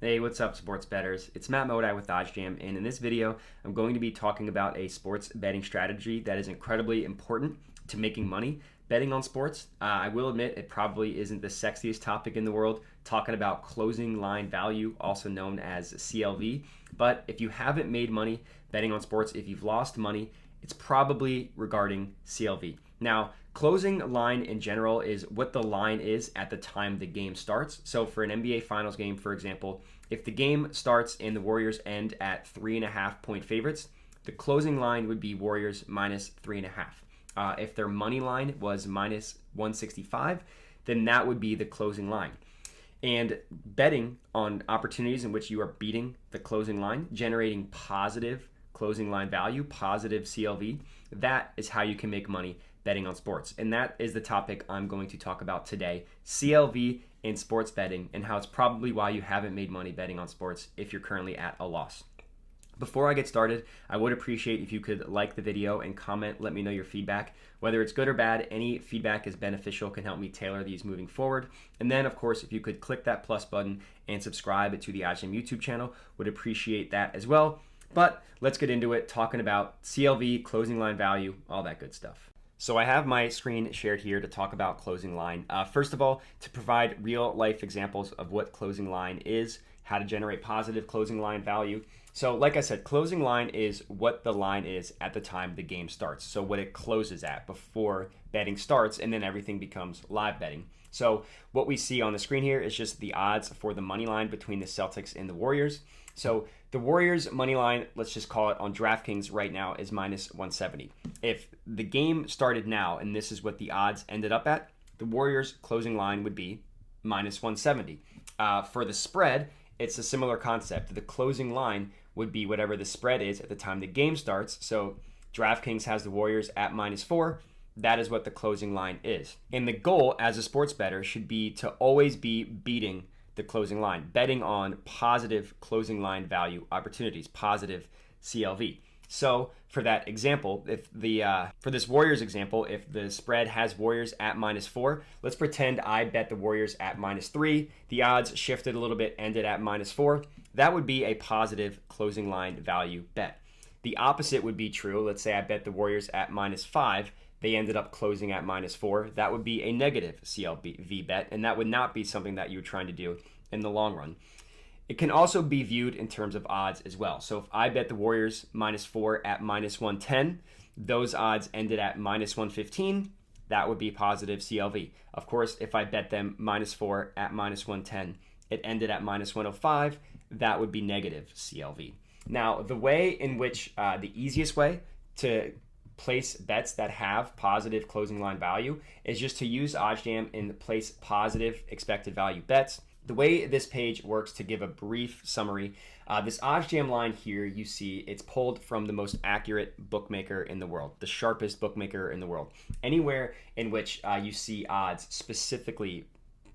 Hey, what's up, sports bettors? It's Matt Modi with OddsJam, and in this video, I'm going to be talking about a sports betting strategy that is incredibly important to making money betting on sports. I will admit it probably isn't the sexiest topic in the world, talking about closing line value, also known as CLV. But if you haven't made money betting on sports, if you've lost money, it's probably regarding CLV. Now, closing line in general is what the line is at the time the game starts. So for an NBA Finals game, for example, if the game starts and the Warriors end at 3.5-point favorites, the closing line would be Warriors minus 3.5. If their money line was minus 165, then that would be the closing line. And betting on opportunities in which you are beating the closing line, generating positive closing line value, positive CLV, that is how you can make money betting on sports. And that is the topic I'm going to talk about today, CLV in sports betting, and how it's probably why you haven't made money betting on sports if you're currently at a loss. Before I get started, I would appreciate if you could like the video and comment, let me know your feedback. Whether it's good or bad, any feedback is beneficial, can help me tailor these moving forward. And then, of course, if you could click that plus button and subscribe to the OddsJam YouTube channel, would appreciate that as well. But let's get into it, talking about CLV, closing line value, all that good stuff. So I have my screen shared here to talk about closing line. First of all, to provide real life examples of what closing line is, how to generate positive closing line value. So like I said, closing line is what the line is at the time the game starts. So what it closes at before betting starts, and then everything becomes live betting. So what we see on the screen here is just the odds for the money line between the Celtics and the Warriors. So the Warriors money line, let's just call it on DraftKings right now, is minus 170. If the game started now and this is what the odds ended up at, the Warriors closing line would be minus 170. For the spread, it's a similar concept. The closing line would be whatever the spread is at the time the game starts. So DraftKings has the Warriors at -4. That is what the closing line is. And the goal as a sports bettor should be to always be beating the closing line, betting on positive closing line value opportunities, positive CLV. So for that example, if for this Warriors example, if the spread has Warriors at -4, let's pretend I bet the Warriors at -3. The odds shifted a little bit, ended at -4. That would be a positive closing line value bet. The opposite would be true. Let's say I bet the Warriors at -5. They ended up closing at -4. That would be a negative CLV bet, and that would not be something that you're trying to do in the long run. It can also be viewed in terms of odds as well. So if I bet the Warriors -4 at -110, those odds ended at -115, that would be positive CLV. Of course, if I bet them -4 at -110, it ended at -105, that would be negative CLV. Now, the way in which, the easiest way to place bets that have positive closing line value is just to use OddsJam and place positive expected value bets. The way this page works, to give a brief summary, this OddsJam line here, you see it's pulled from the most accurate bookmaker in the world, the sharpest bookmaker in the world. Anywhere in which you see odds specifically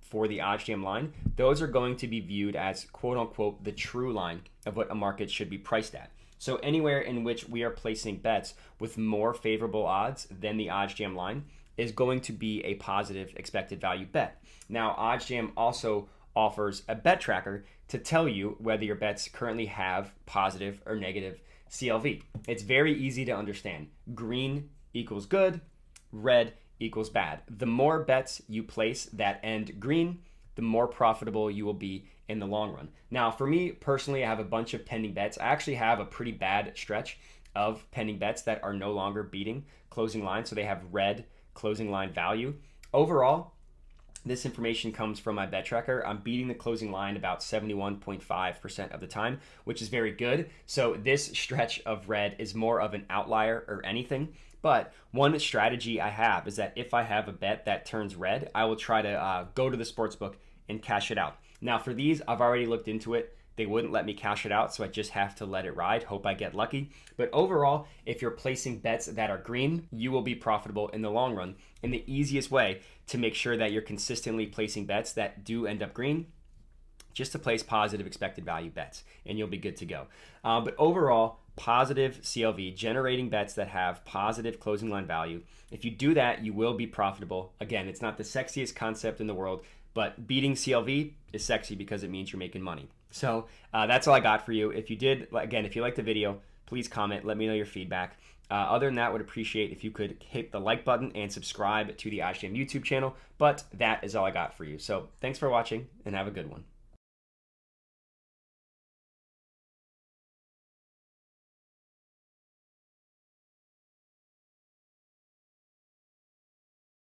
for the OddsJam line, those are going to be viewed as quote unquote the true line of what a market should be priced at. So anywhere in which we are placing bets with more favorable odds than the OddsJam line is going to be a positive expected value bet. Now, OddsJam also offers a bet tracker to tell you whether your bets currently have positive or negative CLV. It's very easy to understand. Green equals good, red equals bad. The more bets you place that end green, the more profitable you will be in the long run. Now, for me personally, I have a bunch of pending bets. I actually have a pretty bad stretch of pending bets that are no longer beating closing line, so they have red closing line value. Overall, this information comes from my bet tracker. I'm beating the closing line about 71.5% of the time, which is very good. So this stretch of red is more of an outlier or anything. But one strategy I have is that if I have a bet that turns red, I will try to go to the sportsbook and cash it out. Now for these, I've already looked into it. They wouldn't let me cash it out, so I just have to let it ride. Hope I get lucky. But overall, if you're placing bets that are green, you will be profitable in the long run. And the easiest way to make sure that you're consistently placing bets that do end up green, just to place positive expected value bets, and you'll be good to go. But overall, positive CLV, generating bets that have positive closing line value. If you do that, you will be profitable. Again, it's not the sexiest concept in the world, but beating CLV is sexy because it means you're making money. So that's all I got for you. If you did, again, if you liked the video, please comment. Let me know your feedback. Other than that, would appreciate if you could hit the like button and subscribe to the OddsJam YouTube channel. But that is all I got for you. So thanks for watching and have a good one.